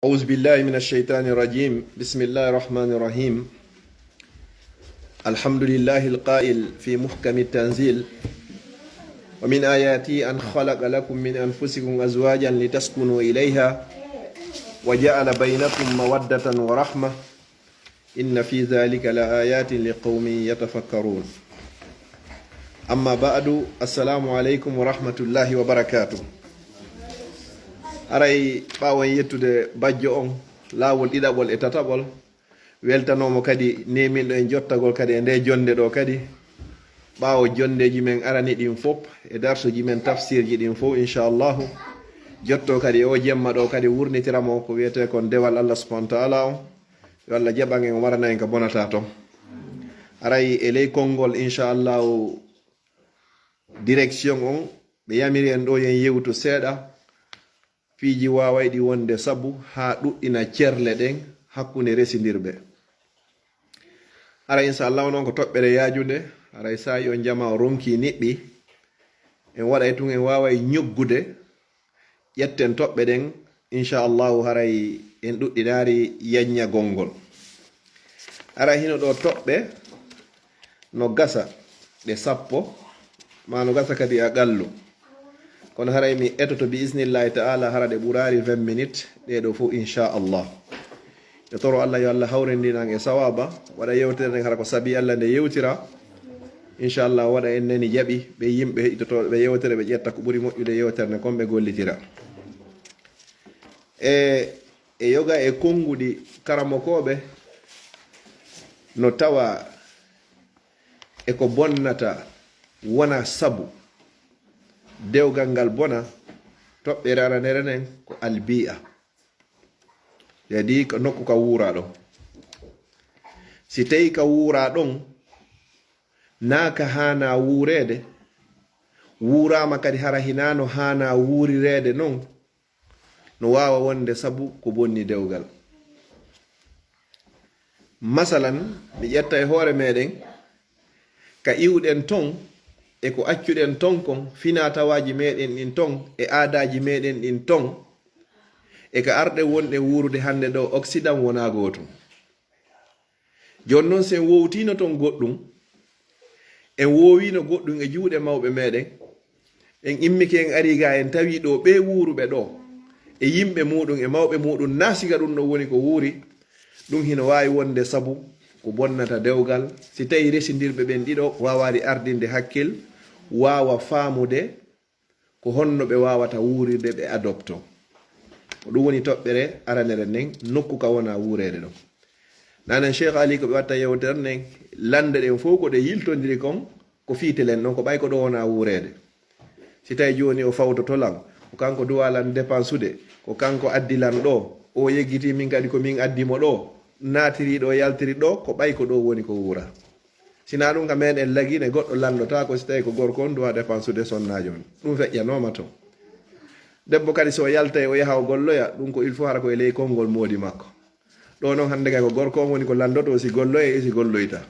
أعوذ بالله من الشيطان الرجيم. بسم الله الرحمن الرحيم. الحمد لله القائل في محكم التنزيل: ومن آياته أن خلق لكم من أنفسكم أزواجا لتسكنوا إليها وجعل بينكم مودة ورحمة إن في ذلك لآيات لقوم يتفكرون. أما بعد، السلام عليكم ورحمة الله وبركاته. aray ɓawan yettude bajjo on laawol ɗiɗaɓol e tataɓol, weltanomo kadi neminɗo en jottagol kadi e nde jonde ɗo kadi ɓawo jondeji men arani ɗin fof e darsuji men tafsirji ɗin fof inchallahu jotto kadi o jemma ɗo kadi wurnitiramo ko wiyete kon dewal Allah subhanahu wa ta'ala on yo Allah jaɓan en warana en ko bonata ton. aray e ley konngol inchallahu direction on ɓe yamiri en ɗo yen yewtu seeɗa fiiji wawayɗi wonde sabu ha ɗuɗɗina cerle ɗen hakkunde residirɓe. ara inchallahu noon ko toɓɓere yajunde aray sayi on jama o ronki niɓɓi en waɗay tun en waway ñoggude ƴetten toɓɓe ɗen inchallahu haray en ɗuɗɗinari yañña gongol. ara hino ɗo toɓɓe no gasa ɗe 10 ma no gasa kadi a gallu, kono haray mi etoto bi isnillahi ta'ala hara ɗe ɓurari 20 minutes ɗeɗo fof inchallah. e toro Allah yo Allah hawrendinan e sawaba waɗa yewtere nden hara ko saabi Allah nde yewtira inchallah waɗa en nani jaaɓi ɓe yimɓe heɗitotoɓe ɓe yewtere ɓe ƴetta ko ɓuuri moƴƴude yewtere nde kon ɓe gollitira e yoga e konnguɗi karamokoɓe no tawa eko bonnata wona sabu dewgal ngal bona. toɓɓere aranere nden ko albi'a, yadi ko nokku ka wuura ɗon. si tawi ka wuura ɗon naka hana wuurede, wuurama kadi hara hinano hana wuurirede non, no wawa wonde sabu ko bonni dewgal. masalan mi ƴetta e hoore meɗen ka iwɗen ton e ko accuɗen ton kon, finatawaji meɗen ɗin ton e aadaji meɗen ɗin ton e ka arɗe wonɗe wuurude hande ɗo occident wona gotum. joni noon sen wowtino ton goɗɗum, en wowino goɗɗum e juuɗe mawɓe meɗen, en immike en ari ga en tawi ɗo ɓe wuuruɓe ɗo e yimɓe muɗum e mawɓe muɗum nasiga ɗum ɗo woni ko wuuri, ɗum hino wawi wonde sabu ko bonnata dewgal. si tawi residirɓe ɓen ɗiɗo wawari ardinde hakkil, wawa faamude ko honno ɓe wawata wuurirde ɓe adopto. ko ɗum woni toɓɓere aranere nden nokku ka wona wuurede ɗon. nanen cheikh ali ko ɓe watta yewtere nden lande ɗen fof ko ɗe yiltodiri kon ko fiitelen ɗon, ko ɓay ko ɗo wona wuurede. si tawi joni o fawtoto lan ko kanko duwalan dépense ude, ko kanko addilan ɗo, o yeggiti min kadi ko min addimo ɗo, natiri ɗo yaltiri ɗo, ko ɓay ko ɗo woni ko wuura. sina ɗum ka men en lagine goɗɗo landota ko si tawi ko gorko on duwa dépense ude sonnajo on, ɗum feƴƴanoma to. debbo kadi so yalta o yaha o golloya, ɗum ko il faut hara ko e ley konngol moodi makko. ɗo noon hande kay ko gorko on woni ko landoto, si golloye e si golloyta.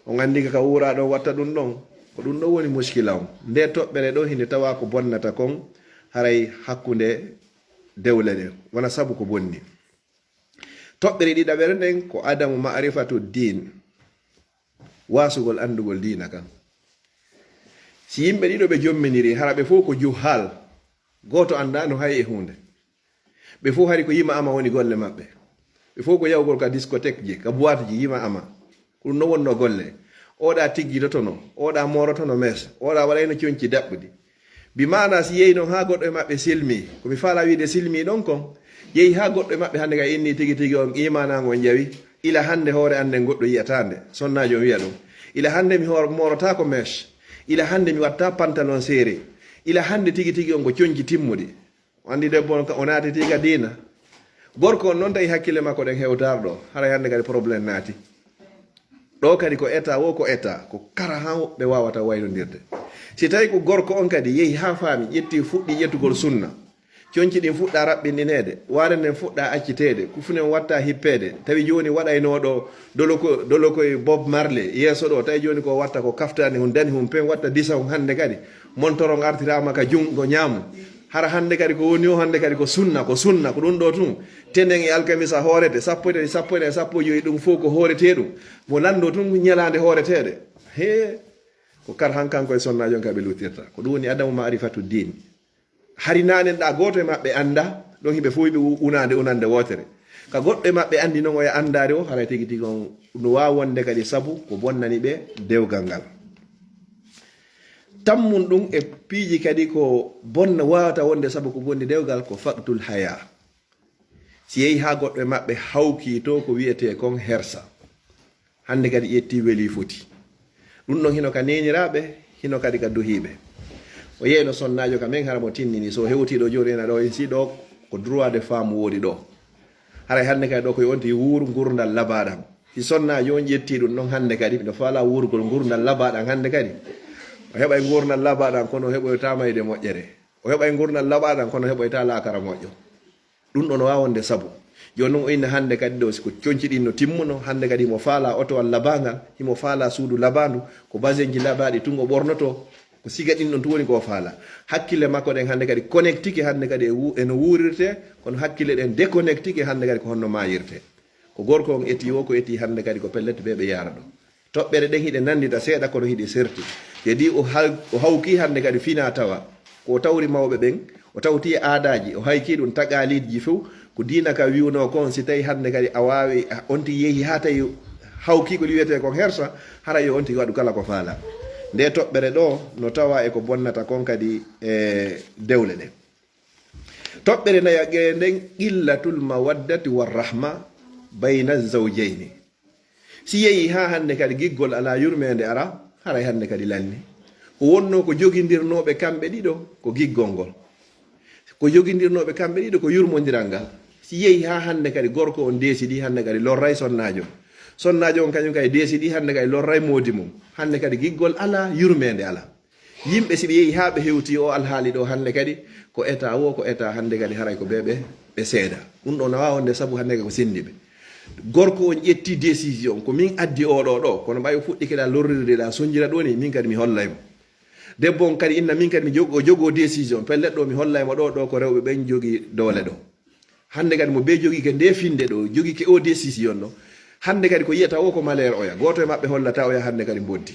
on andi ka wuura ɗo watta ɗum ɗon, ko ɗum ɗo woni muskila on. nde toɓɓere ɗo hinde tawa ko bonnata kon haray hakkunde dewle ɗen wona sabu ko bonni. toɓɓere ɗiɗaɓere nden ko adamu ma'rifatu din, wasugol andugol dina kan. si yimɓe ɗiɗo ɓe jomminiri hara ɓe fof ko juhal, goto andano hay e hunde, ɓe fof hari ko yima ama woni golle maɓɓe, ɓe fof ko yawgol ka discothèque ji ka boite ji yima ama, ko ɗum no wonno golle. oɗa tiggidotono, oɗa morotono mes, oɗa waɗayno coñci daɓɓuɗi. bi mana si yehi noon ha goɗɗo e maɓɓe silmi, komi faala wiide silmi ɗon kon, yehi ha goɗɗo e maɓɓe hande ka inni tigi tigi on imanago jawi, ila hande hoore ande goɗɗo yiyatande, sonnajo wiya ɗum. ila hande mi morota ko mes, ila hande mi watta pantalon séri, ila hande tigi tigi on ko coñci timmuɗi. andi debbo o naati tiga dina, gorko on noon tawi hakkille makko ɗen hewtarɗo, haray hande kadi probléme naati ɗo. kadi ko état wo ko état ko kara ha ɓe wawata waynodirde. si tawi ko gorko on kadi yehi ha faami, ƴetti fuɗɗi ƴettugol sunna, coñci ɗin fuɗɗa raɓɓindinede, waare nden fuɗɗa accitede, kufunen watta hippede. tawi joni waɗaynoɗo dolo koye Bob Marley yeeso ɗo, tawi joni ko watta ko kaftani hun dani hun pen watta disa hun, hande kadi montoron artirama ka jungo ñaamu, hara hande kadi ko woni o hande kadi ko sunna ko ɗum ɗo tun tenen e alkamisa hoorete sappo joyi ɗum fof ko hoorete ɗum mo lando tun ñalande hooretede he ko kar hankanko e sonnajo ka ɓe lutirta ko ɗum woni adamu marifatu din hari nanen ɗa goto e maɓɓe anda ɗon himɓe fof yiɓe unande wotere ka goɗɗo e maɓɓe andi noon oya andare o haray tigi tigi on no wawi wonde kadi saabu ko bonnani ɓe dewgal ngal tammun ɗum e piiji kadi ko bonna wawata wonde saabu ko bonni dewgal ko faktul haya si yehi ha goɗɗo e maɓɓe hawki to ko wiyete kon hersa hande kadi ƴetti weeli foti ɗum ɗon hino ka neniraɓe hino kadi ka duhiɓe o yeyno sonnajo ka men hara mo tinnini so hewtiɗo joni ena ɗo en si ɗo ko droit de femme woodi ɗo haray hande kadi ɗo ko yonti wuuru gurdal labaɗam si sonnajo on ƴetti ɗum ɗon hande kadi miɗo faala wuurgol gurdal labaɗam hande kadi o heɓay gurdal labaɗam kono heɓoytamayde moƴƴere o heɓay gurdal labaɗam kono heɓoyta lakara moƴƴo ɗum ɗon wawonde saabu joni noon o inna hande kadi ɗo siko conciɗin no timmuno hande kadi himo faala otowal labangal himo faala suudu labandu ko basin ji labaɗi tungo ɓornoto ko siga ɗin ɗon tu woni ko faala hakkille makko ɗen hande kadi connectike hande kadi eno wuurirte kono hakkille ɗen déconnectike hande kadi ko honno mayirte ko gorko on eti o ko eti hande kadi ko pellette ɓe ɓe yara ɗo toɓɓere ɗen hiɗe nandita seeɗa kono hiɗi serti jadi o hawki hande kadi fina tawa ko tawri mawɓe ɓen o tawti e aadaji o hayki ɗum tagaliji fof ko dina ka wiwno kon si tawi hande kadi a wawi on ti yeehi ha tawi hawki ko wiyete kon hersa hara yo on ti waɗu kala ko faala nde toɓɓere ɗo no tawa e ko bonnata kon kadi e dewle ɗe toɓɓere nayage nden illatul mawaddati warrahma bayna zawjeyni si yeehi ha hande kadi giggol ala yurmede ara haray hande kadi lalni ko wonno ko joguidirnoɓe kamɓe ɗiɗo ko giggol ngol ko joguidirnoɓe kamɓe ɗiɗo ko yurmodiral ngal si yeehi ha hande kadi gorko on desidi hande kadi lorray sonnajo on kañum kadi desidi hande kadi lorray modi mum hande kadi giggol ala yurmede ala yimɓe si ɓe yeehi ha ɓe hewti o alhaali ɗo hande kadi ko état wo ko état hande kadi haray ko ɓeɓe ɓe seeda ɗum ɗo no wawa wonde saabu hande kadi ko sendiɓe gorko on ƴetti décision ko min addi oɗo ɗo kono ɓawi fuɗɗi keɗa lorrirde ɗa sonjira ɗo ni min kadi mi hollaymo debbo on kadi inna min kadi mi jogo décision pellet ɗo mi hollaymo ɗo ko rewɓe ɓen jogui doole ɗo hande kadi mo be jogui ke nde finde ɗo jogui ke o décision ɗo hande kadi ko yiyata o ko malere oya goto e maɓɓe hollata oya hande kadi boddi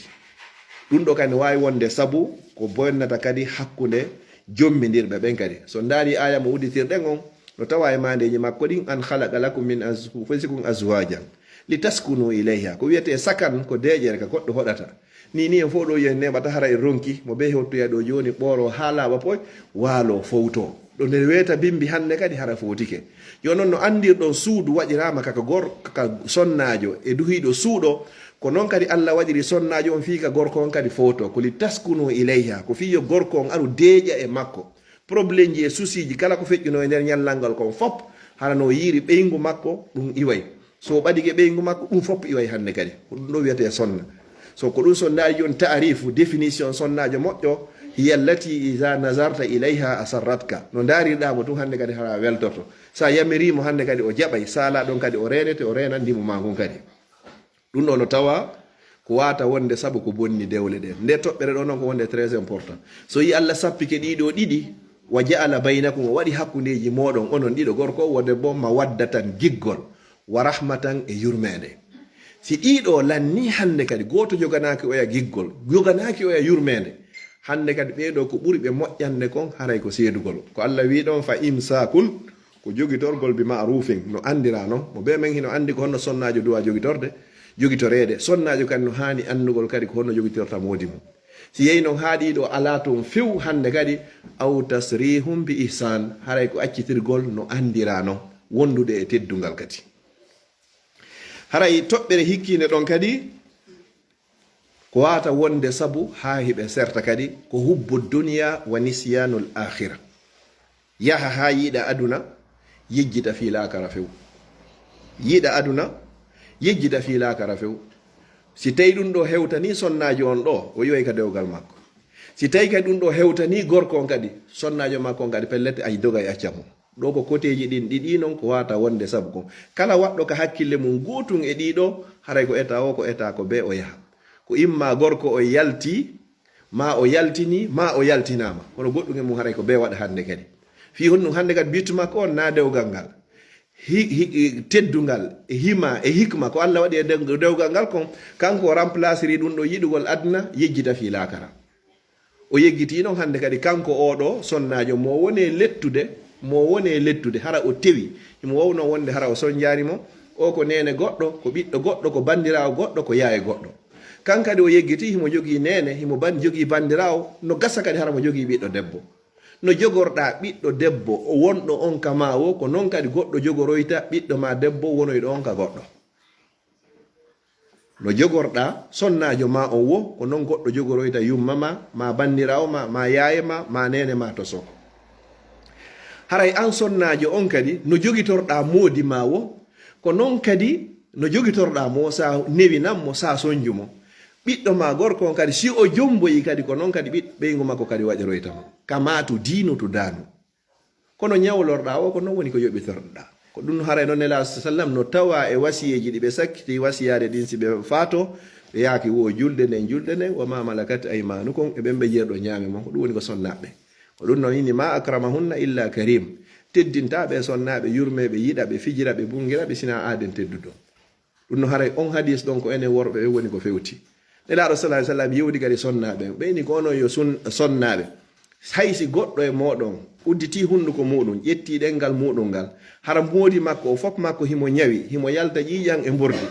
ɗum ɗo kadi wawi wonde saabu ko bonnata kadi hakkude jommidirɓe ɓen kadi so daari aya mo udditirɗen on no tawa e mandeji makko ɗin an khalaqa lakum min anfusikum azwajan litaskunu ilayha ko wiyete sakan ko deƴere ka goɗɗo hoɗata ni en fof ɗo yen neɓata hara e ronki mo be hewtoya ɗo joni ɓooro ha laaɓa poy waalo fowto ɗo nder weeta bimbi hande kadi hara fotike yo noon no andirɗon suudu waɗirama kaka sonnajo e duhiɗo suuɗo ko noon kadi Allah waɗiri sonnajo on fiika gorko on kadi fowto ko litaskunu ilayha ko fiyo gorko on aɗu deeƴa e makko probléme ji e susiji kala ko feƴƴuno e nder ñallal ngal kon fop hara no yiiri ɓeygu makko ɗum iway so ɓaɗike ɓeygu makko ɗum fop iway hande kadi ko ɗum ɗo wiyete sonna so ko ɗum sonnaji joni taarifu définition sonnajo moƴƴo hiya allati iza nazarta ilayha asarratka no darirɗamo tun hande kadi hara weltorto sa yamirimo hande kadi o jaɓay sala ɗon kadi o renete o renandimo ma kon kadi ɗum ɗo no tawa ko wata wonde saabu ko bonni dewle ɗen nde toɓɓere ɗo noon ko wonde très important so yi Allah sappike ɗiɗo ɗiɗi wa jaala baynakum o waɗi hakkudeji moɗon onon ɗiɗo gorko o debbo mawaddatan giggol wa rahmatan e yurmede si ɗiɗo lanni hande kadi goto joganaki oya giggol joganaki oya yurmede hande kadi ɓeɗo ko ɓuri ɓe moƴƴande kon haray ko seedugol ko Allah wi ɗon fa imsakun ko jogitorgol bi ma'rufin no andira noon mo be men hino andi ko honno sonnajo duwa jogitorede sonnajo kadi no hani andugol kadi ko honno jogitorta modi mum si yeyi noon haaɗiɗo ala toon few hande kadi aw tasrihum bi ihsan haray ko accitirgol no andira noon wondude e teddungal kadi haray toɓɓere hikkinde ɗon kadi ko wata wonde sabu ha hiɓe serta kadi ko hubbu duniya wa nisyanul akhira yaha ha yiɗa aduna yejjita fi lakara few yiɗa aduna yejjita fi lakara few si tawi ɗum ɗo hewtani sonnajo on ɗo o yoyi ka dewgal makko si tawi kadi ɗum ɗo hewtani gorko on kadi sonnajo makko on kadi pellete ay doga e accamo ɗo ko koteji ɗin ɗiɗi noon ko wata wonde sabu kon kala waɗɗo ka hakkille mum gotum e ɗiɗo haray ko eta o ko eta ko be o yaha ko imma gorko o yalti ma o yaltini ma o yaltinama kono goɗɗum e mum haray ko be waɗa hande kadi fi honɗum hande kadi bittu makko on na dewgal ngal teddungal e hima e hikma ko Allah waɗi e dewgal ngal kon kanko remplaceri ɗum ɗo yiɗugol aduna yejjita fi lakara o yeggiti noon hande kadi kanko oɗo sonnajo mo woni lettude hara o tewi himo wawno wonde hara o sonjarimo o ko nene goɗɗo ko ɓiɗɗo goɗɗo ko bandirawo goɗɗo ko yaye goɗɗo kan kadi o yeggiti himo jogui nene himo jogui bandirawo no gasa kadi hara mo jogui ɓiɗɗo debbo no jogorɗa ɓiɗɗo debbo o wonɗo on ka ma o ko noon kadi goɗɗo jogoroyta ɓiɗɗo ma debbo wonoyɗo on ka goɗɗo no jogorɗa sonnajo ma o wo ko noon goɗɗo jogoroyta yumma ma bandirawo ma yaye ma nene ma to so haray an sonnajo on kadi no jogitorɗa moodi ma wo ko noon kadi no jogitorɗa mo sa newinanmo sa sonjumo ɓiɗɗo ma gorko on kadi si o jomboyi kadi ko noon kadi ɓeygu makko kadi waɗiroytamo kama to diino to daano kono ñawlorɗa o ko noon woni ko yoɓitorɗa ko ɗum haray noon nela sallam no tawa e wasiyeji ɗi ɓe sakkiti wasiyade ɗin si ɓe faato ɓe yaaki wo julde nden wa ma malakat aymanukum e ɓen ɓe jeerɗo ñaami mon ko ɗum woni ko sonnaɓe ko ɗum noon inni ma akramahunna illa karim teddintaɓe sonnaɓe yurmeɓe yiɗa ɓe fijira ɓe bungira ɓe sina aaden tedduɗo ɗum no haray on hadis ɗon ko enen worɓe ɓe woni ko fewti nelaɗo sallah sallam yewdi kadi sonnaɓe ɓeyni ko onon yo sonnaɓe haysi goɗɗo e moɗon udditi hunduko muɗum ƴetti ɗengal muɗum ngal hara moodi makko o fof makko himo ñawi himo yalta ƴiƴan e mbordi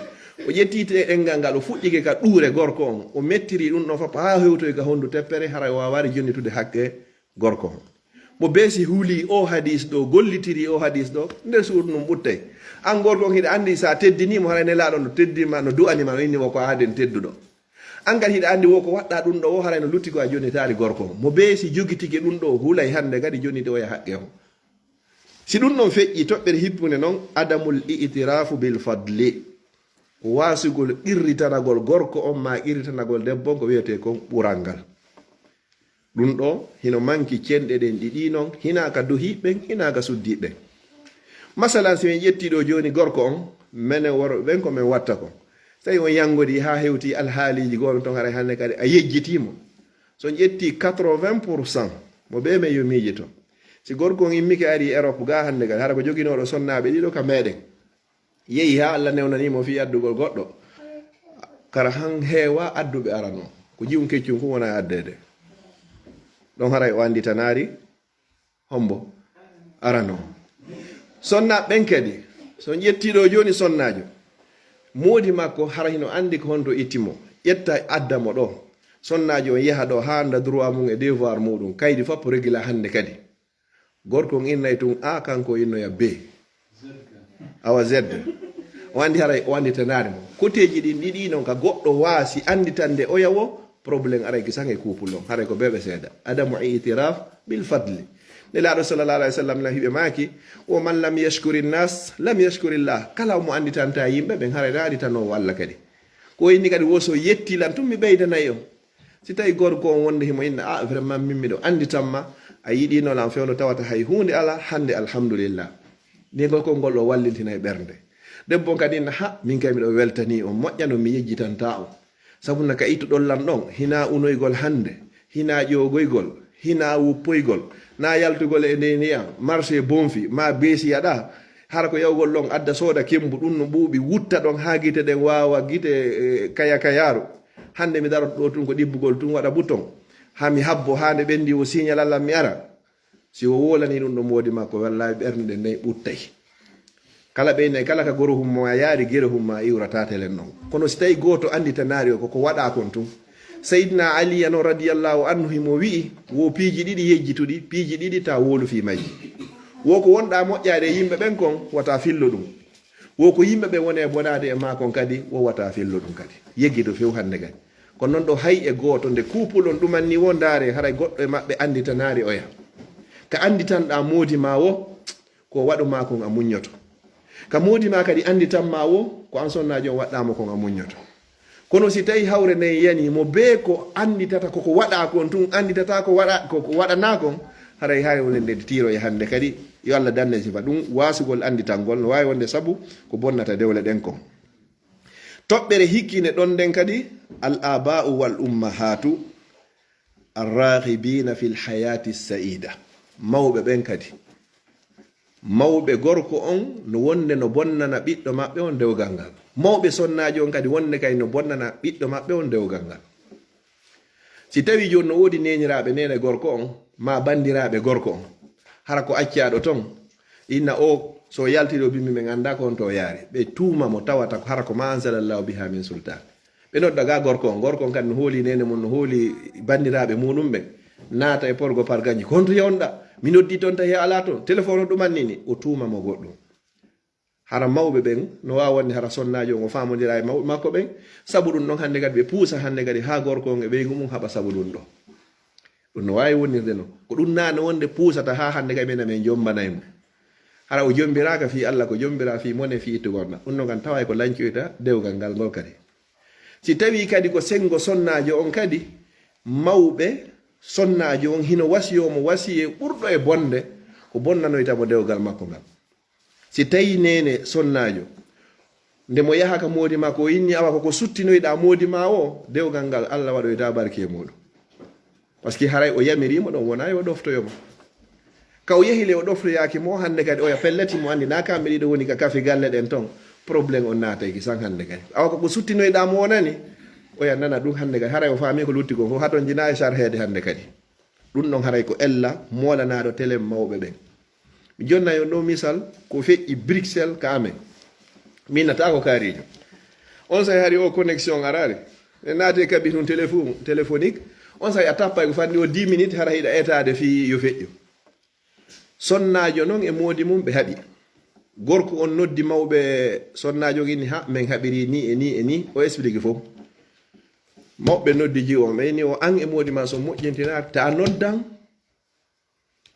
o ƴettite ɗengal ngal o fuɗɗike ka ɗuure gorko on o mettiri ɗum ɗon fof ha hewtoy ka hondu teppere hara o wawari jonnitude hakke gorko on mo beesi huuli o hadis ɗo gollitiri o hadis ɗo nder suudu num ɓuttay an gorko on hiɗa andi sa teddinimo hara nelaɗo no teddima no du'anima no innimo ko aaden tedduɗo an kadi hiɗa andi wo ko waɗɗa ɗum ɗo o haray no lutti ko a jonnitari gorko on mo beesi jogitike ɗum ɗo huulay hande kadi jonnide oya haqqe o si ɗum ɗon feƴƴi toɓɓere hippude noon adamul itirafu bil fadli wasugol irritanagol gorko on ma irritanagol debbo ko wiyete kon ɓural ngal ɗum ɗo hino manki cenɗe ɗen ɗiɗi noon hinaka duhiɓɓen hinaka suddiɓɓen masalan si min ƴettiɗo joni gorko on minen worɓe ɓen ko min watta ko tawi on yangodi ha hewti alhaaliji goɓe ton haray hande kadi a yejjitimo so ƴetti 80% mo ɓe men yo miijo to si gorko on immike ari Europe ga hande kadi hara ko joginoɗo sonnaɓe ɗiɗo ka meɗen yeehi ha Allah newnanimo fi addugol goɗɗo kara han heewa adduɓe arano ko jiwum keccum fu wona addede ɗon haray o anditanari hombo arano sonnaɓe ɓen kadi so ƴettiɗo joni sonnajo moodi makko hara hino andi ko honto ittimo ƴetta addamo ɗo sonnajo on yaha ɗo ha anda droit mum e devoir muɗum kaydi fof régula hande kadi gorko on innay tun a kanko innoya b awa z o andi haray o anditanari mo koteji ɗin ɗiɗi noon ka goɗɗo waasi anditande o yawo probléme aray kisange couple on haray ko beɓe seeɗa adamu itiraf bil fadli nelaɗo sallallah alayhi wa sallam la hiɓe maaki o man lam yashkuri nnas lam yashkurillah kala mo anditanta yimɓe ɓen haray na anditanowo Allah kadi ko inni kadi woso yettilan tun mi ɓeydanayi on si tawi gorko on wonde himo inna a vraiment min miɗo anditanma a yiɗi noon an fewno tawata hay hunde ala hande alhamdulillah ni gorko ngol o wallintina e ɓernde debbo kadi inna ha min kay miɗo weltani on moƴƴano mi yejjitanta on sabu na ka ittu ɗollan ɗon hina unoygol hande hina ƴogoygol hina wuppoygol na yaltugol e nde ndiyam marché bonfi ma beesiyaɗa hara ko yawgol ɗon adda sooda kembu ɗum no ɓuuɓi wutta ɗon ha guite ɗen wawa guite kayaru hande mi darot ɗo tun ko ɗibbugol tun waɗa bouton ha mi habbo ha nde ɓendi o signal Allah mi ara si o wolani ɗum ɗo moodi makko wallahi ɓernde nde ɓuttay kala ɓeyne kala ka goro hummo a yaari gere humma iwrata telen noon kono si tawi goto anditanari o koko waɗa kon tun Seydina Ali ano radiyallahu anhu himo wi'i wo piiji ɗiɗi yejjituɗi piiji ɗiɗi ta wolu fi majji wo ko wonɗa moƴƴade yimɓe ɓen kon wata fillo ɗum wo ko yimɓe ɓe wone bonade e makon kadi wo wata fillo ɗum kadi yeggido few hande kadi kono noon ɗo hay e goto nde kupulon ɗumanni wo ndaare haray goɗɗo e maɓɓe anditanari oya ka anditanɗa moodi ma wo ko waɗuma kon a muññoto ka moodi ma kadi anditanma wo ko an sonnajo on waɗɗama kon a muññoto kono si tawi hawre nden yani mo be ko anditata koko waɗa kon tun anditata ko waɗana kon haray hay wonde nde tiro e hande kadi yo Allah danne sifa ɗum wasugol anditangol no wawi wonde sabu ko bonnata dewle ɗen kon toɓɓere hikkine ɗon nden kadi al aba'u wal ummahatu arraghibina fil hayati saida mawɓe ɓen kadi mawɓe gorko on no wonde no bonnana ɓiɗɗo maɓɓe on dewgal ngal, mawɓe sonnaji on kadi wonde kay no bonnana ɓiɗɗo maɓɓe on dewgal ngal. si tawi joni no woodi neniraɓe nene gorko on ma bandiraɓe gorko on hara ko accaɗo ton inna o so yaltiɗo bimmi ɓe ganda ko on to yaari, ɓe tuuma mo tawata hara ko ma ansalallahu biha min sultan. ɓe nodda ga gorko on kadi no hooli nene mum no hooli bandiraɓe muɗum ɓe naata e porgo pargaji ko honto yewnoɗa mi noddi toon tawi ala toon téléphone o ɗumannini o tuuma mo goɗɗum. hara mawɓe ɓen no wawa wonde hara sonnaji on o famodira e mawɓe makko ɓen, saabu ɗum ɗon hannde kadi ɓe puusa hannde kadi ha gorko on e ɓeygu mum haɓa saabu ɗum ɗo. ɗum no wawi wonirde no ko ɗum nane wonde puusata ha hannde kadi minen men jombanay mo. hara o jombiraka fi Allah ko jombira fi mone fi ittugonɗa, ɗum ɗo kan tawa ko lancoyta dewgal ngal ngol kadi. si tawi kadi ko sengo sonnaji on kadi mawɓe sonnaji on hino wasiyomo wasiye ɓurɗo e bonde ko bonnanoytamo dewgal makko ngal. si tawi nene sonnajo nde mo yahaka moodi ma ko inni awa koko suttinoyɗa moodi ma o dewgal ngal Allah waɗoyta barke muɗum, par ce que haray o yamirimo ɗon wona yo ɗoftoyomo. ka o yahile o ɗoftoyaki mo hande kadi oya pelleti mo andi na kamɓe ɗiɗo woni ka kafe galle ɗen ton probléme on natayki san hande kadi awa koko suttinoyɗa mo wonani oya nana ɗum hande kadi haray o faami ko lutti ko fof haton jina e sarhede hande kadi. ɗum ɗon haray ko ella molanaɗo télé mawɓe ɓen. mi jonna yo ɗo misal ko feƴƴi Bruxelles ka amen min nata ko kaarijo on sahi hari o connexion arari e naate kaɓi tun téléphonique on sahi a tappay ko fanni o 10 minutes hara hiɗa etade fi yo feƴƴo. sonnajo noon e moodi mum ɓe haɓi gorko on noddi mawɓe sonnajo inni ha min haɓiri ni e ni e ni o explique fof. mawɓe noddi ji on ɓeyni o an e moodi ma so moƴƴintina ta noddan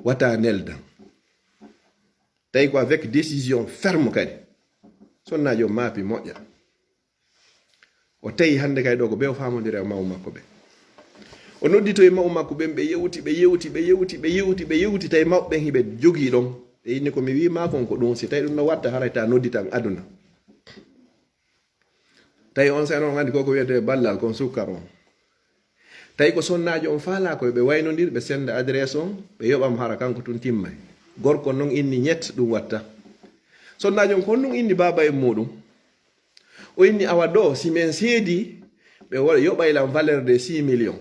wata neldan, tawi ko avec décision ferme kadi sonnajo maapi moƴƴa o tawi hande kay ɗo ko ɓe o famodira e mawu makko ɓe. o noddito e mawu makko ɓen ɓe yewti tawi mawɓe ɓen hiɓe jogii ɗon ɓe inni ko mi wima kon ko ɗum si tawi ɗum no watta harayta noddi tan aduna. tawi on sen on andi koko wiyete ballal kon sukkar on, tawi ko sonnaji on faala koye ɓe waynodir ɓe senda adresse on ɓe yoɓam hara kanko tun timmay. gorko noon inni ñett ɗum watta. sonnaji on kon ɗum inni baba en muɗum o inni awa ɗo si min seedi ɓe yoɓaylam valeur de 6 millions.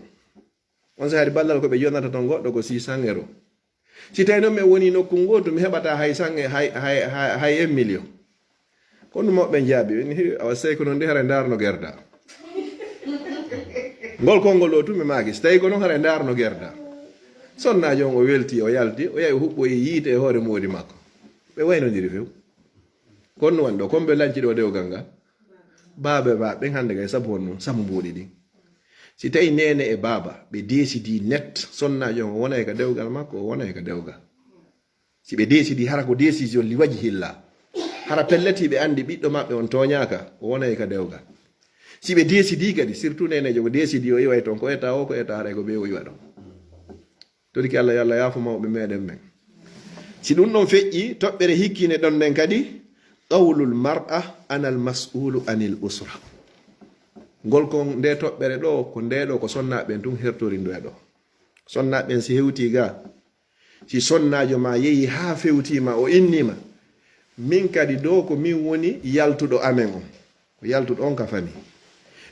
on sahari ballal ko ɓe yonata ton goɗɗo ko 600 euros. si tawi noon mi woni nokku ngotu mi heɓata hay 1 million. kono moɓɓe jaabi ni awa sey ko noon de hara darno gerda ngol konngol ɗo tumi maaki so tawi ko noon hara darno gerda. sonnajo on o welti o yalti o yahi o huɓɓoyi yiite e hoore moodi makko ɓe waynodiri few. kono no woni ɗo comme ɓe lanci ɗo dewgal ngal baabe ba ɓen hannde kay sabu hon noon sambuɗi ɗin. si tawi nene e baaba ɓe décidi net sonnajo on o wonay ka dewgal makko o wonay ka dewgal. si ɓe décidi hara ko décision li waji hilla hara pelleti ɓe andi ɓiɗɗo maɓɓe on toñaka o wonay ka dewgal. si ɓe décidi kadi surtout nenejo ko décidi o iway toon ko eta o ko eta haray ko ɓe o iwa ɗon. toriki Allah yo Allah yaafo mawɓe meɗen ɓen. si ɗum ɗon feƴƴi toɓɓere hikkine ɗon nden kadi qawlul mar'a anal mas'ulu anil usra. ngol kon nde toɓɓere ɗo ko ndeɗo ko sonnaɓen tun hertorindoya ɗo. sonnaɓen si hewti ga si sonnajo ma yehi ha fewtima o innima min kadi ɗo ko min woni yaltuɗo amen on ko yaltuɗo on ka fami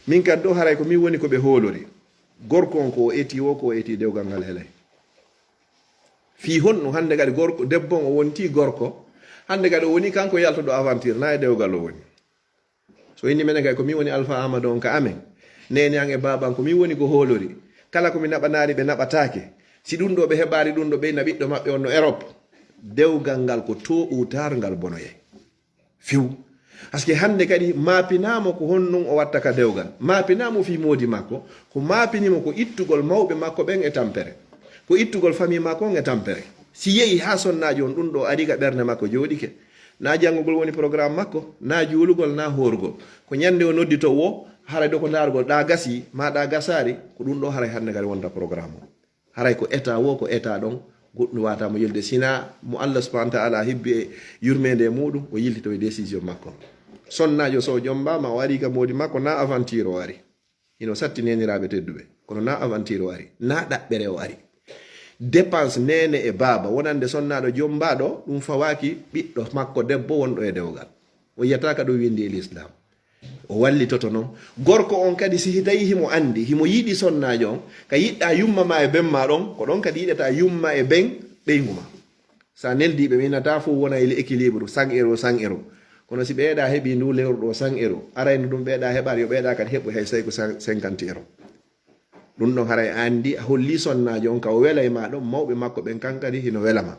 min kadi ɗo haray ko min woni koɓe hoolori gorko on ko o eti wo ko o eti dewgal ngal helay fi honɗum hande kadi gorko debbo on o wonti gorko hande kadi o woni kanko yaltuɗo aventure na e dewgal o woni. so inni menen kay ko min woni Alpha Amadou on ka amen nene an e baban ko min woni ko hoolori kala komi naɓanari ɓe naɓatake si ɗum ɗo ɓe heɓari ɗum ɗo ɓeyna ɓiɗɗo maɓɓe on no Europe dewgal ngal ko to utargal bonoye fiw. par ce que hande kadi mapinamo ko honnum o watta ka dewgal mapinamo fi moodi makko ko mapinimo ko ittugol mawɓe makko ɓen e tampere ko ittugol famille makko on e tampere. si yehi ha sonnaji on ɗum ɗo ari ka ɓernde makko jooɗike na janngugol woni programme makko na juulugol na horgol ko ñande o noddi to wo haray ɗo ko dargol ɗa gasi ma ɗa gasari ko ɗum ɗo haray hande kadi wonta programme o haray ko état wo ko état ɗon goɗɗum watamo yilde sina mo Allah subhanahu wa ta'ala hibbi e yurmede muɗum o yiltito e décision makko. sonnajo so jombama o ari ka modi makko na aventure o ari ino satti neniraɓe tedduɓe kono na aventure o ari na ɗaɓɓere o ari dépense nene e baba wonande sonnaɗo jombaɗo ɗum fawaki ɓiɗɗo makko debbo wonɗo e dewgal o yiyata ɗo windi e l'islam o wallitoto noon gorko on kadi si tawi himo andi himo yiɗi sonnajo on ka yiɗɗa yumma ma e ben ma ɗon ko ɗon kadi yiɗata yumma e ben ɓeygu ma sa neldiɓe minata fof wona ele équilibre 100 euros 100 euros kono si ɓeeɗa heeɓi ndu lewru ɗo 100 euros arayno ɗum ɓeeɗa heɓar yo ɓeeɗa kadi heɓu hay say ko 50 euros ɗum ɗon haray andi a holli sonnajo on ka o wela e ma ɗon mawɓe makko ɓen kankadi hino welama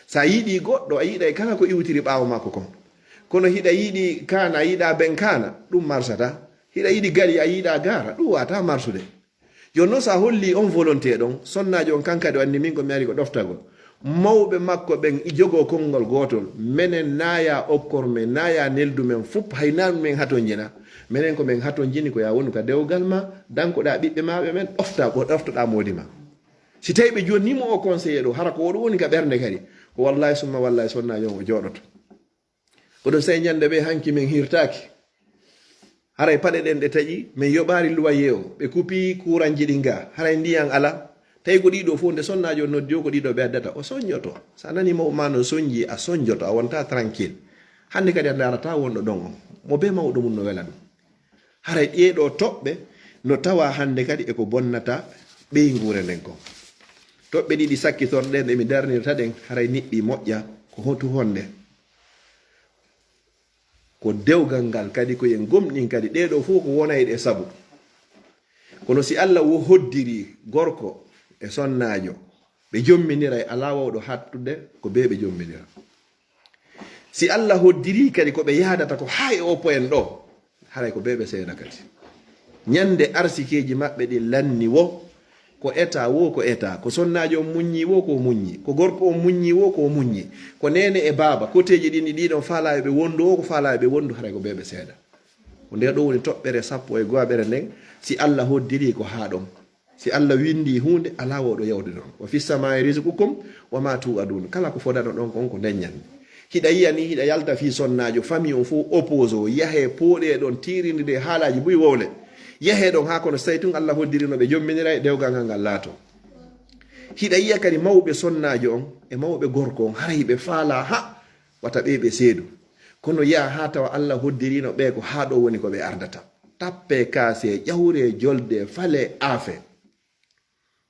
sa yiɗi goɗɗo a yiɗa kala ko iwtiri ɓaawo makko kon kono hiɗa yiɗi kana a yiɗa ben kana ɗum marsata hiɗa yiɗi gali a yiɗa gara ɗum wata marsude jonnon sa holli on volonté ɗon sonnajo on kankadi o andi min ko mi ari ko ɗoftagol mawɓe makko ɓen jogo konngol gotol minen naya okkor men naya neldu men fup hay nanu men haton jina minen ko men haton jini ko ya wonu ka dewgal ma dankoɗa ɓiɓɓe maɓe men ɗoftoɗa modi ma si tawi ɓe jonnimo o conseillé ɗo hara ko oɗo woni ka ɓernde kadi ko wallahi summa wallahi sonnajo on o joɗoto koɗo sey ñande ɓe hanki min hirtaki haray paɗe ɗen ɗe taƴi min yoɓari loyer o ɓe kupi kuranji ɗi nga haray ndiyan ala tawi ko ɗiɗo fof nde sonnajo noddi o ko ɗiɗo ɓeddata o soñoto sa nani mawma no soñji a soñjoto a wonta tranquille hande kadi a darata wonɗo ɗon on mo be mawɗo mum no wela ɗum haray ɗeɗo toɓɓe no tawa hande kadi eko bonnata ɓeygure nden kon toɓɓe ɗiɗi sakkitorɗen emi darnirta ɗen haray niɗɗi moƴƴa ko hotu honde ko dewgal ngal kadi ko yen gomɗin kadi ɗeɗo fof ko wonay ɗe sabu kono si Allah wo hoddiri gorko e sonnajo ɓe jomminira e ala wawɗo hattude ko be ɓe jomminira si Allah hoddiri kadi ko ɓe yadata ko ha e oppo en ɗo haray ko be ɓe seeɗa kadi ñande arsikeji maɓɓe ɗi lanni wo ko état wo ko état ko sonnajo on muññi wo ko muññi ko gorko on muññi wo ko muññi ko nene e baba koteji ɗini ɗiɗon faala ɓe wondu o ko faala ɓe wondu haray ko be ɓe seeɗa ko nde ɗo woni toɓɓere 10 nden si Allah hoddiri ko ha ɗon si Allah windi hunde ala woɗo yawde ɗon wa fi samai rizqukum wa ma tu'adun kala ko fodano ɗon kon ko deññande hiɗa yiya ni hiɗa yalta fi sonnajo famille on fof oppose o yahe pooɗe ɗon tirinde haalaji buy wowle yahe ɗon ha kono saytun Allah hoddirino ɓe jomminira e dewgal ngal ngal laato hiɗa yiya kadi mawɓe sonnajo on e mawɓe gorko on haray ɓe faala ha wata ɓe ɓe seedu kono yaa ha tawa Allah hoddirino ɓe ko ha ɗo woni ko ɓe ardata tappe kaase ƴawre jolde fale aafe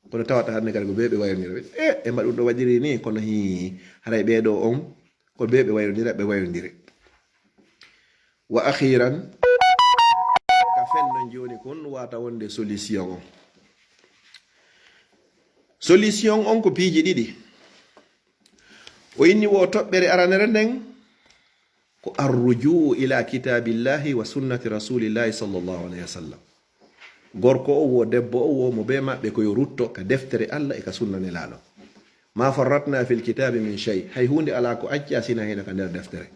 kono tawata hande kadi ko ɓe ɓe wayrnira ɓe e mbaɗum ɗo waɗiri ni kono hi haray ɓeɗo on ko ɓe ɓe wayrondiri wa akhiran ka fenno joni kon wata wonde solution on ko piiji ɗiɗi o inni wo toɓɓere aranere nden ko arrujuu ila kitabillahi wa sunnati rasulillahi sallllahu alayhi wa sallam gorko o wo debbo o wo mo be maɓɓe koyo rutto ka deftere Allah e ka sunnane laaɗo ma farratna fil kitabi min shay hay hunde ala ko acca sina hena ka nder deftere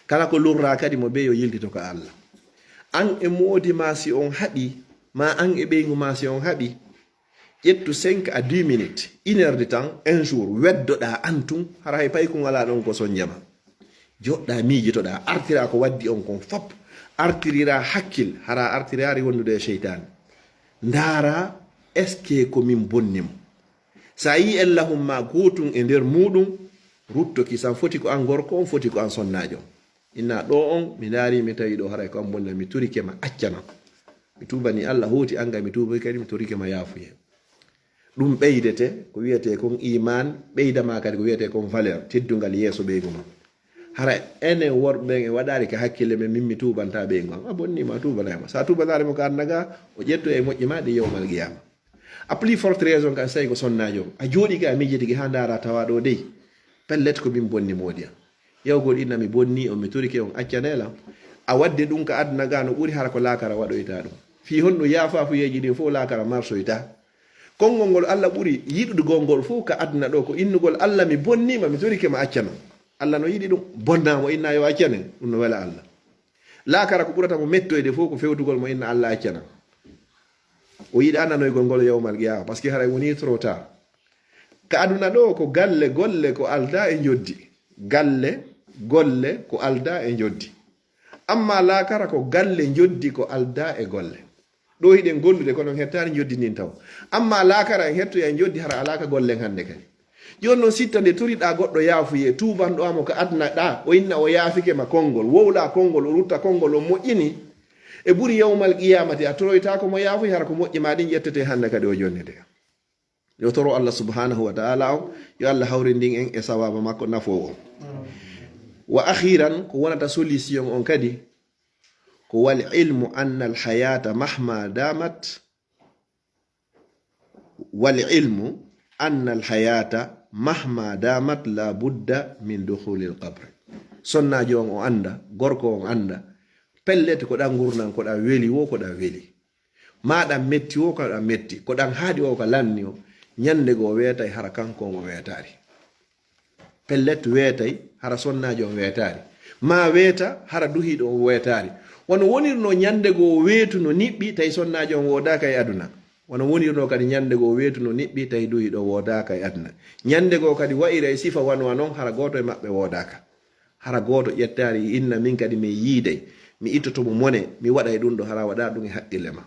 kala ko lurra kadi mo be yo yildito ka Allah an e moodi ma si on haɓi ma an e ɓeygu ma si on haɓi ƴettu 5 à 10 minutes 1 heure de temps un jour weddoɗa antum hara hay pay ko wala ɗon ko son jama joɗɗa miijitoɗa artira ko waddi on kon fop artirira hakkil hara artirari wondude e cheytane ndaara est ce que komin bonnimo sa yi ellahum ma gotum e nder muɗum ruttoki san foti ko an gorko on foti ko an sonnajo inna ɗo on mi daari mi tawi ɗo haray ko an bonna mi turike ma accana mi tubani Allah hoti anga mi tuba kadi mi turike ma yafuye ɗum ɓeydete ko wiyete kon iman ɓeydama kadi ko wiyete kon valeur teddungal yeeso ɓeygu ma hara enen worɓe e waɗari ka hakkille men min mi tubanta ɓeygu am a bonnima tubanayma sa tubanare mo ko annaga o ƴetto e moƴƴi ma ɗi yewmal qiyama a plus forte raison kan say ko sonnajo a jooɗi ka miijitigi ha dara tawa ɗo dey pellet ko min bonni moodi am yawgol inna mi bonni on mi turike on accanelam a wadde ɗum ka adna ga no ɓuri hara ko laakara waɗoyta ɗum fi honno yaafafuyeji ɗin fof laakara marsoyta konngol ngol Allah ɓuri yiɗude ngol fof ka adna ɗo ko innugol Allah mi bonnima mi turike ma accana Allah no yiɗi ɗum bonnamo inna yo accane ɗum no wela Allah laakara ko ɓurata mo mettoyde fof ko fewtugol mo inna Allah accana o yiɗi annanoygol ngol yawmal qiyama par ce que haray woni trop tard ka aduna ɗo ko galle golle ko alda e joddi galle golle ko alda e joddi amma laakara ko galle joddi ko alda e golle ɗo hiɗen gollude kono hettani joddinin taw amma lakara en hettoya en joddi hara alaka gollen hande kadi joni noon sitta nde toriɗa goɗɗo yaafuye tubanɗo amo ko adna ɗa o inna o yaafike ma konngol wowla konngol o rutta konngol o moƴƴini e ɓuuri yawmal qiyamati a toroytako mo yaafuy hara ko moƴƴi ma ɗin ƴettete hande kadi o jonnede yo toro Allah subhanahu wa ta'ala o yo Allah hawrindin en e sawaba makko nafo o wa akhiran ko wonata solution on kadi ko wal ilmu anna al hayata mahma damat wal ilmu anna al hayata mahma damat la budda min dukhuli al qabr sonnajo on o anda gorko on anda pellete ko dan gurnan ko da weli wo ko da weli maɗa metti wo ko da metti ko dan haadi o ko lanni o nyande go wetay hara kanko mo wetari pellet wetay hara sonnajo on wetari ma weta hara duhido on wetari wono wonirno nyande go wetu no nibbi tay sonnajo on wodaka e aduna wono wonirno kadi nyande go wetu no nibbi tay duhido wodaka e aduna nyande go kadi waira e sifa wano non hara goto e mabbe wodaka hara goto yettari inna min kadi mi yiide mi ittoto mo mone mi wada e dum do hara wada dum e haqqille ma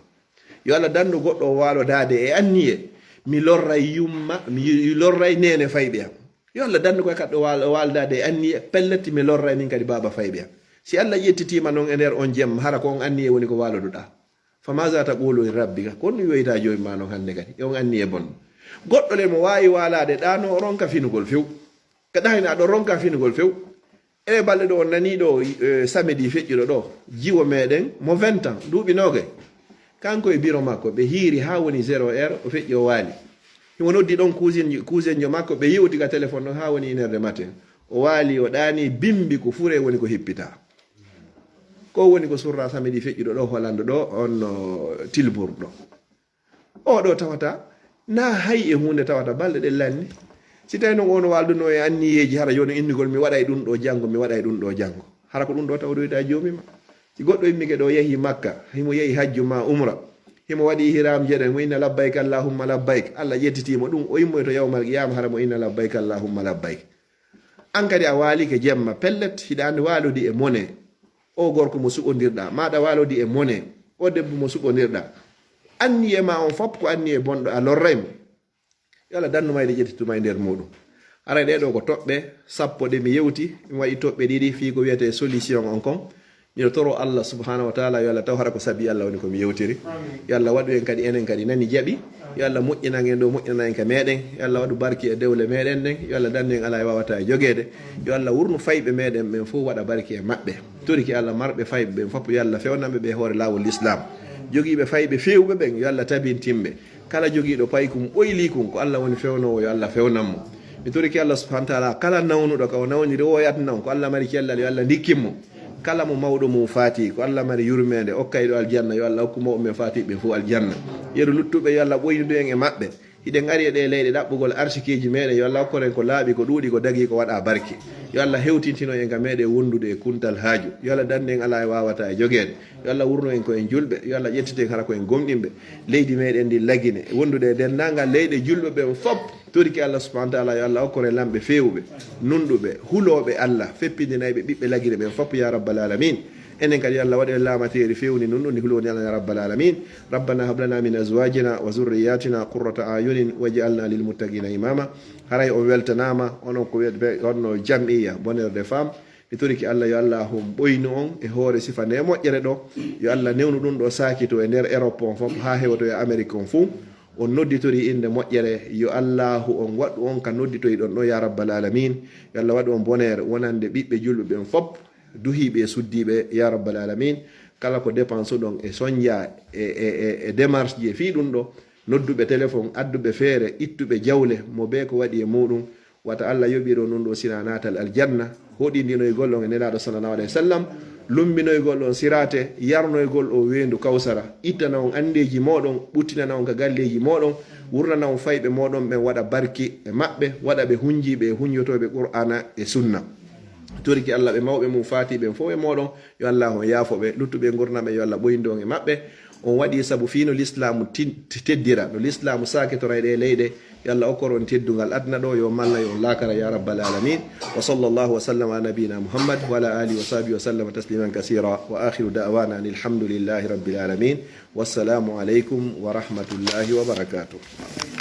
yo Allah dando goddo walo dade e anniye mi lorray yumma mi lorray nene faybe am yo Allah dando ko kaddo waldade e anniye pelletti mi lorray min kadi baba faybe am si Allah yettitima non e der on jem hara ko on anniye woni ko waloduda fa maza taqulu rabbika kon yoyta joy ma non hande kadi on anniye bon goddo le mo wayi walade dano ronka finugol few kadahina do ronka finugol few e balde do nani do samedi fejjiro do jiwo meden mo 20 ans duubi noge kanko e biro makko be hiri ha woni 0 heure o fejjo wali himo noddi don cousin jo makko be yewti ga telephone no ha woni 1 heure de matin o wali o dani bimbi ko fure woni ko hippita ko woni ko surra samedi fejjiro do holando do on tilburdo o do tawata na hay e hunde tawata balde de lanni si tawi noon ono walduno e anniyeji hara joni innigol mi waɗa e ɗum ɗo janngo mi waɗa e ɗum ɗo janngo hara ko ɗum ɗo tawdoyta jomima si goɗɗo immike ɗo yeehi makka himo yeehi hajju ma umra himo waɗi hiram jeɗen mo inna labbayk allahumma labbayk Allah ƴettitimo ɗum o immoy to yawmal qiyama hara mo inna labbayk allahumma labbayk an kadi a waalike jemma pellet hiɗa andi walodi e mone o gorko mo suɓodirɗa maɗa walodi e mone o debbo mo suɓodirɗa anniye ma on fop ko anniye bonɗo a lorraymo yalla dannumayde ƴettituma e nder muɗum ara ɗeɗo ko toɓɓe sappo ɗe mi yewti mi waɗi toɓɓe ɗiɗi fii ko wiyete solution on kon miɗo toro Allah subhanahu wa taala yo Allah taw hara ko sabi Allah woni komi yewtiri yo Allah waɗu en kadi enen kadi nani jaaɓi yo Allah moƴƴinan en ɗo moƴƴinan en ka meɗen yo Allah waɗu barki e dewle meɗen nden yo Allah dannu en ala e wawata e jogede yo Allah wurnu fayɓe meɗen ɓen fof waɗa barki e maɓɓe toriki Allah marɓe fayɓe ɓen fof yo Allah fewnanɓe ɓe hoore lawol l'islam jogiiɓe fayɓe fewɓe ɓen yo Allah tabintimɓe kala jogiiɗo paykum ɓoyli kum ko Allah woni fewnowo yo Allah fewnanmo mi toriki Allah subhanahu wa taala kala nawnuɗo ka o nawniri o yatnan ko Allah mari cellal yo Allah dikkinmo kala mo mawɗo mum faati ko Allah mari yurmede okkayɗo aljanna yo Allah hokku mawɓe men faatiɓe fof aljanna yeru luttuɓe yo Allah ɓoynidu en e maɓɓe hiɗen ari e ɗe leyɗe ɗaɓɓugol arsikeji meɗen yo Allah hokkoren ko laaɓi ko ɗuuɗi ko dagi ko waɗa barke yo Allah hewtintino en ga meɗe wondude e kuntal haaju yo Allah dande en ala e wawata e jogede yo Allah wurno en ko en julɓe yo Allah ƴettiten hara ko en gomɗinɓe leydi meɗen ndi lagine wondude e dendagal leyɗe julɓe ɓen fop toriki Allah subhanahu wa taala yo Allah hokkore lamɓe fewɓe nunɗuɓe huloɓe Allah feppidinayɓe ɓiɓɓe lagine ɓen fop ya rabbal alamin enen kadi Allah waɗi laamateri fewni nun ɗum ni huloni Allah ya rabbal alamin rabbana hab lana min azwajina wa zurriyatina qurrata ayunin waj'alna lil muttaqina imama haray o weltanama onon ko wiyete onno jam'iya bonheur des femmes mi toriki Allah yo Allah hum ɓoynu on e hoore sifa nde moƴƴere ɗo yo Allah newnu ɗum ɗo sakito e nder Europe on fof ha hewoto e Amérique on fou on nodditori inde moƴƴere yo Allahu on waɗu on ka nodditoyi ɗon ɗo ya rabbal alamin yo Allah waɗu on bonheur wonande ɓiɓɓe julɓe ɓen fop duhiɓe e suddiɓe ya rabbal alamin kala ko dépense ɗon e soñja e démarche ji e fi ɗum ɗo nodduɓe téléphone adduɓe feere ittuɓe jawle mo be ko waɗi e muɗum wata Allah yoɓiro nun ɗo sina natal aljanna hoɗindinoygol on e nelaɗo sallallahu alayhi wa sallam lumbinoygol on sirate yarnoygol o wendu kawsara ittana on andeji moɗon ɓuttinana on ka galleji moɗon wurnana on fayɓe moɗon ɓen waɗa barki e maɓɓe waɗa ɓe hunjiɓe e hunjotoɓe qur'ana e sunna toriki Allah ɓe mawɓe mum faatiɓe fof e moɗon yo Allah on yaafoɓe luttuɓe gurnaɓe yo Allah ɓoyndi on e maɓɓe on waɗi sabu fino l'islamu teddira no l'islamu saketorayɗe e leyɗe yo allah okkoron teddugal adna ɗo yo malla yo lakara ya rabbal alamin wa sallallahu wa sallam ala nabiyina muhammad wa ala alihi wa sahbihi wa sallama tasliman kasira wa akhiru da'wana alhamdulillahi rabbil alamin wassalamu alaikum wa rahmatullahi wa barakatuh.